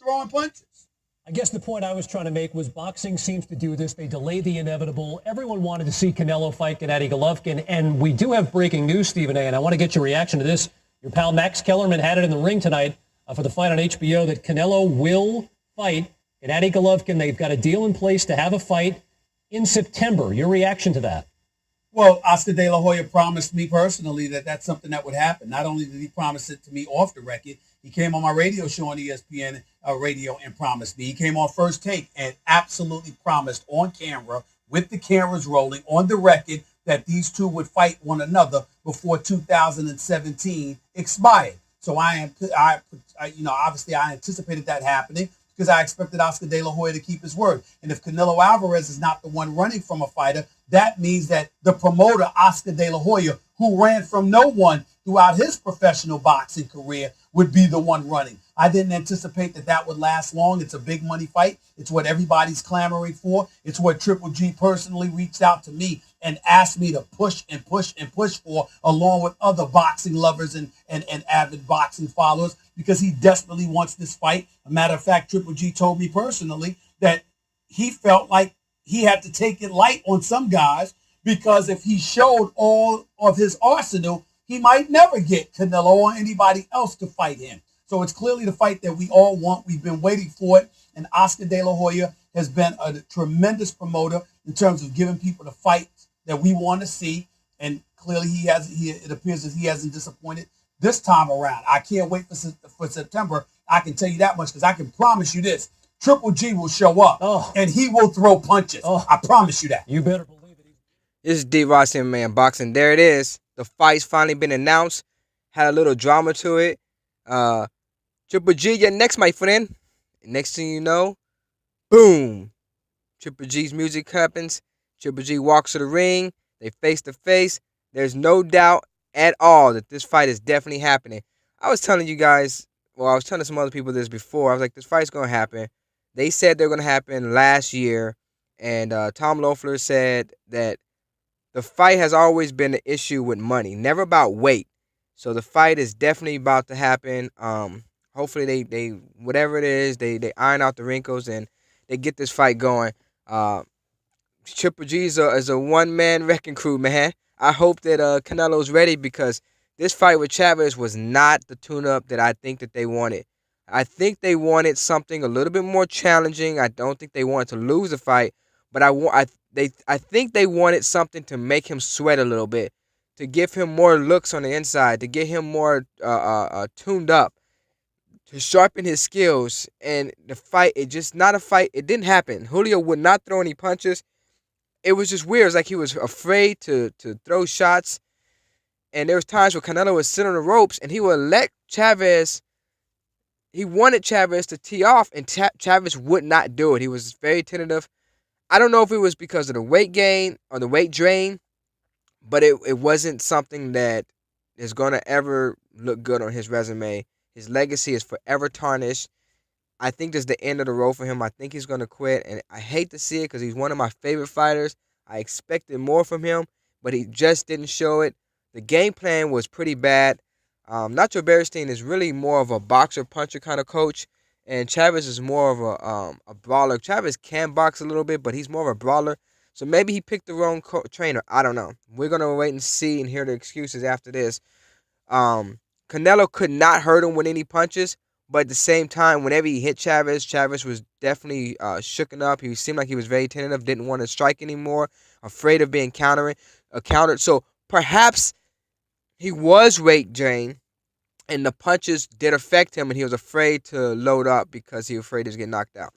throwing punches. I guess the point I was trying to make was boxing seems to do this. They delay the inevitable. Everyone wanted to see Canelo fight Gennady Golovkin, and we do have breaking news, Stephen A., and I want to get your reaction to this. Your pal Max Kellerman had it in the ring tonight for the fight on HBO that Canelo will fight Gennady Golovkin. They've got a deal in place to have a fight in September. Your reaction to that? Well, Oscar De La Hoya promised me personally that that's something that would happen. Not only did he promise it to me off the record, he came on my radio show on ESPN radio and promised me. He came on First Take and absolutely promised on camera, with the cameras rolling, on the record, that these two would fight one another before 2017 expired. So obviously I anticipated that happening because I expected Oscar De La Hoya to keep his word. And if Canelo Alvarez is not the one running from a fighter, that means that the promoter, Oscar De La Hoya, who ran from no one throughout his professional boxing career, would be the one running. I didn't anticipate that that would last long. It's a big money fight. It's what everybody's clamoring for. It's what Triple G personally reached out to me and asked me to push and push and push for, along with other boxing lovers and avid boxing followers, because he desperately wants this fight. A matter of fact, Triple G told me personally that he felt like he had to take it light on some guys, because if he showed all of his arsenal, he might never get Canelo or anybody else to fight him. So it's clearly the fight that we all want. We've been waiting for it. And Oscar De La Hoya has been a tremendous promoter in terms of giving people the fights that we want to see. And clearly it appears that he hasn't disappointed this time around. I can't wait for September. I can tell you that much, because I can promise you this. Triple G will show up, and he will throw punches. I promise you that. You better believe it. This is D-Ross and Man Boxing. There it is. The fight's finally been announced. Had a little drama to it. Triple G, you're next, my friend. Next thing you know, boom. Triple G's music happens. Triple G walks to the ring. They face to face. There's no doubt at all that this fight is definitely happening. I was telling you guys, I was telling some other people this before. I was like, this fight's going to happen. They said they're going to happen last year. And Tom Loeffler said that the fight has always been an issue with money, never about weight. So the fight is definitely about to happen. Hopefully they whatever it is, they iron out the wrinkles and they get this fight going. Triple G is a one-man wrecking crew, man. I hope that Canelo's ready, because this fight with Chavez was not the tune-up that I think that they wanted. I think they wanted something a little bit more challenging. I don't think they wanted to lose the fight, but I think they wanted something to make him sweat a little bit, to give him more looks on the inside, to get him more tuned up, to sharpen his skills. And the fight, it just not a fight. It didn't happen. Julio would not throw any punches. It was just weird. It was like he was afraid to throw shots. And there was times where Canelo would sit on the ropes and he would let Chavez. He wanted Chavez to tee off, and Chavez would not do it. He was very tentative. I don't know if it was because of the weight gain or the weight drain, but it wasn't something that is going to ever look good on his resume. His legacy is forever tarnished. I think this is the end of the road for him. I think he's going to quit, and I hate to see it because he's one of my favorite fighters. I expected more from him, but he just didn't show it. The game plan was pretty bad. Nacho Beristain is really more of a boxer-puncher kind of coach, and Chavez is more of a brawler. Chavez can box a little bit, but he's more of a brawler. So maybe he picked the wrong trainer. I don't know. We're going to wait and see and hear the excuses after this. Canelo could not hurt him with any punches, but at the same time, whenever he hit Chavez, Chavez was definitely shooken up. He seemed like he was very tentative, didn't want to strike anymore, afraid of being countered. So perhaps he was weight drained, and the punches did affect him, and he was afraid to load up because he was afraid he was getting knocked out.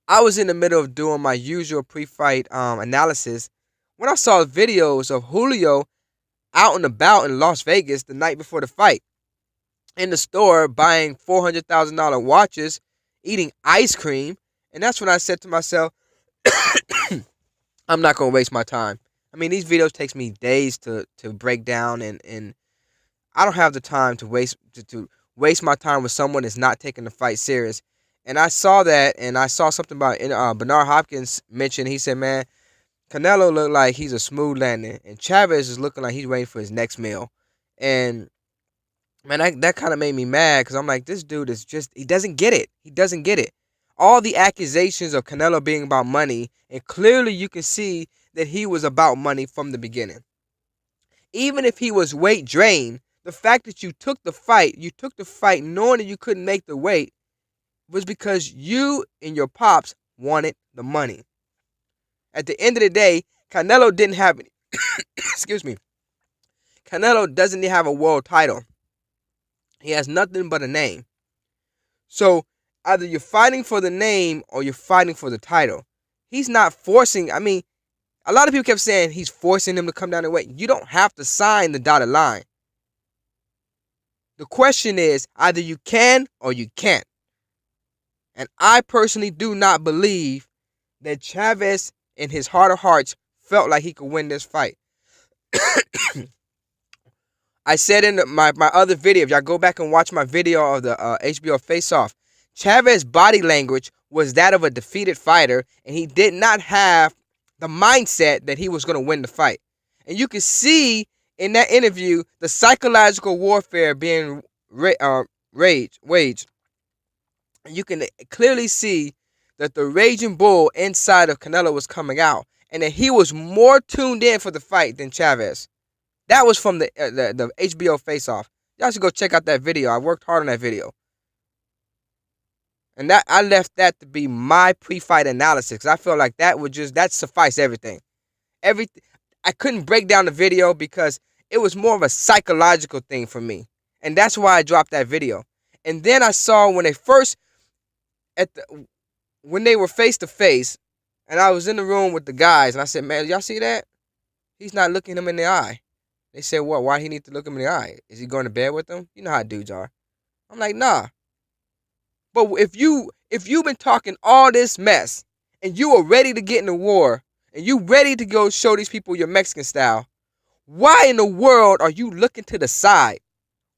I was in the middle of doing my usual pre-fight analysis when I saw videos of Julio out and about in Las Vegas the night before the fight, in the store buying $400,000 watches, eating ice cream, and that's when I said to myself, I'm not going to waste my time. I mean, these videos takes me days to break down, and I don't have the time to waste my time with someone that's not taking the fight serious. And I saw that, and I saw something about Bernard Hopkins mentioned. He said, man, Canelo looked like he's a smooth landing, and Chavez is looking like he's waiting for his next meal. And Man, that kind of made me mad because I'm like, this dude is just, he doesn't get it. He doesn't get it. All the accusations of Canelo being about money, and clearly you can see that he was about money from the beginning. Even if he was weight drained, the fact that you took the fight knowing that you couldn't make the weight, was because you and your pops wanted the money. At the end of the day, Canelo didn't have any, excuse me, Canelo doesn't have a world title. He has nothing but a name. So either you're fighting for the name or you're fighting for the title. He's not forcing, I mean, a lot of people kept saying he's forcing him to come down and weight. You don't have to sign the dotted line. The question is, either you can or you can't. And I personally do not believe that Chavez, in his heart of hearts, felt like he could win this fight. I said in my other video, if y'all go back and watch my video of the HBO face-off, Chavez's body language was that of a defeated fighter, and he did not have the mindset that he was going to win the fight. And you can see in that interview the psychological warfare being waged. You can clearly see that the raging bull inside of Canelo was coming out, and that he was more tuned in for the fight than Chavez. That was from the HBO face-off. Y'all should go check out that video. I worked hard on that video. And that I left that to be my pre-fight analysis, because I felt like that suffice everything. I couldn't break down the video because it was more of a psychological thing for me. And that's why I dropped that video. And then I saw when they were face to face, and I was in the room with the guys, and I said, man, y'all see that? He's not looking him in the eye. They said, what? Why he need to look him in the eye? Is he going to bed with them? You know how dudes are. I'm like, nah. But if you've been talking all this mess, and you are ready to get in the war, and you ready to go show these people your Mexican style, why in the world are you looking to the side?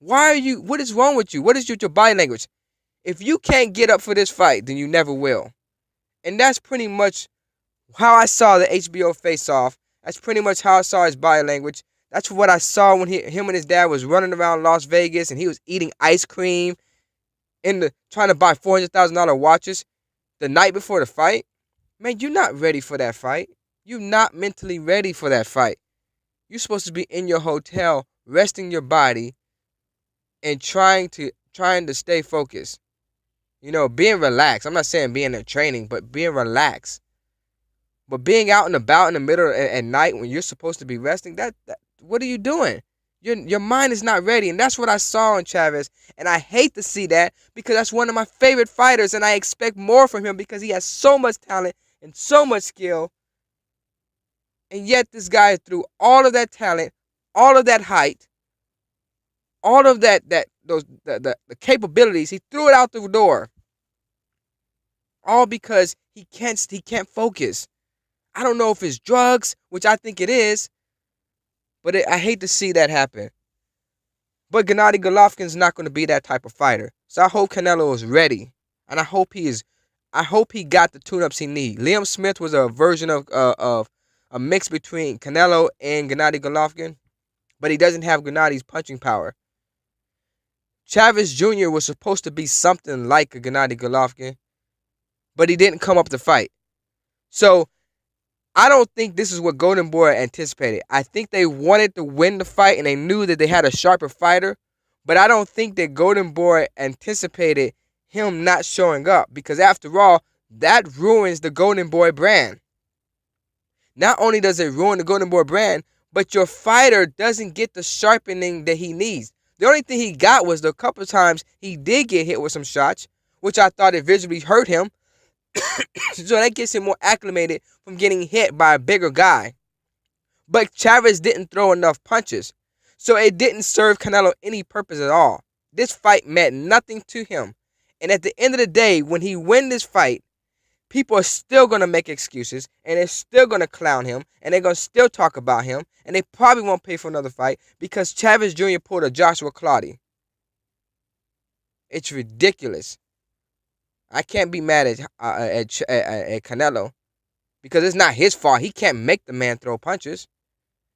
What is wrong with you? What is your body language? If you can't get up for this fight, then you never will. And that's pretty much how I saw the HBO face-off. That's pretty much how I saw his body language. That's what I saw when him and his dad was running around Las Vegas, and he was eating ice cream trying to buy $400,000 watches the night before the fight. Man, you're not ready for that fight. You're not mentally ready for that fight. You're supposed to be in your hotel, resting your body, and trying to stay focused. You know, being relaxed. I'm not saying being in training, but being relaxed. But being out and about in the middle at night when you're supposed to be resting, what are you doing? Your mind is not ready. And that's what I saw in Chavez. And I hate to see that, because that's one of my favorite fighters, and I expect more from him because he has so much talent and so much skill. And yet this guy, threw all of that talent, all of that height, all of the capabilities, he threw it out the door. All because he can't focus. I don't know if it's drugs, which I think it is, but I hate to see that happen. But Gennady Golovkin is not going to be that type of fighter. So I hope Canelo is ready, and I hope he got the tune-ups he needs. Liam Smith was a version of a mix between Canelo and Gennady Golovkin, but he doesn't have Gennady's punching power. Chavez Jr. was supposed to be something like a Gennady Golovkin, but he didn't come up to fight. So I don't think this is what Golden Boy anticipated. I think they wanted to win the fight, and they knew that they had a sharper fighter, but I don't think that Golden Boy anticipated him not showing up, because after all, that ruins the Golden Boy brand. Not only does it ruin the Golden Boy brand, but your fighter doesn't get the sharpening that he needs. The only thing he got was the couple times he did get hit with some shots, which I thought it visually hurt him. So that gets him more acclimated from getting hit by a bigger guy. But Chavez didn't throw enough punches, so it didn't serve Canelo any purpose at all. This fight meant nothing to him. And at the end of the day, when he wins this fight, people are still going to make excuses, and they're still going to clown him, and they're going to still talk about him, and they probably won't pay for another fight because Chavez Jr. pulled a Joshua Clottey. It's ridiculous. I can't be mad at Canelo, because it's not his fault. He can't make the man throw punches.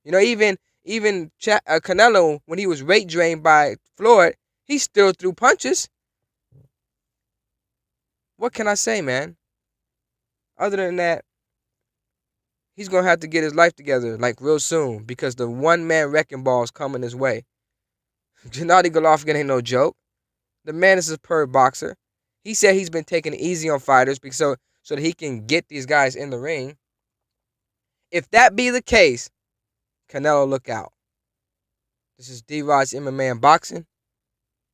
You know, even Even Canelo, when he was rate drained by Floyd, he still threw punches. What can I say, man? Other than that, he's going to have to get his life together, like, real soon, because the one-man wrecking ball is coming his way. Gennady Golovkin ain't no joke. The man is a superb boxer. He said he's been taking it easy on fighters so that he can get these guys in the ring. If that be the case, Canelo, look out. This is DROD'S MMA and Boxing.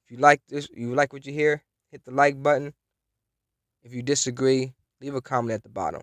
If you like this, you like what you hear, hit the like button. If you disagree, leave a comment at the bottom.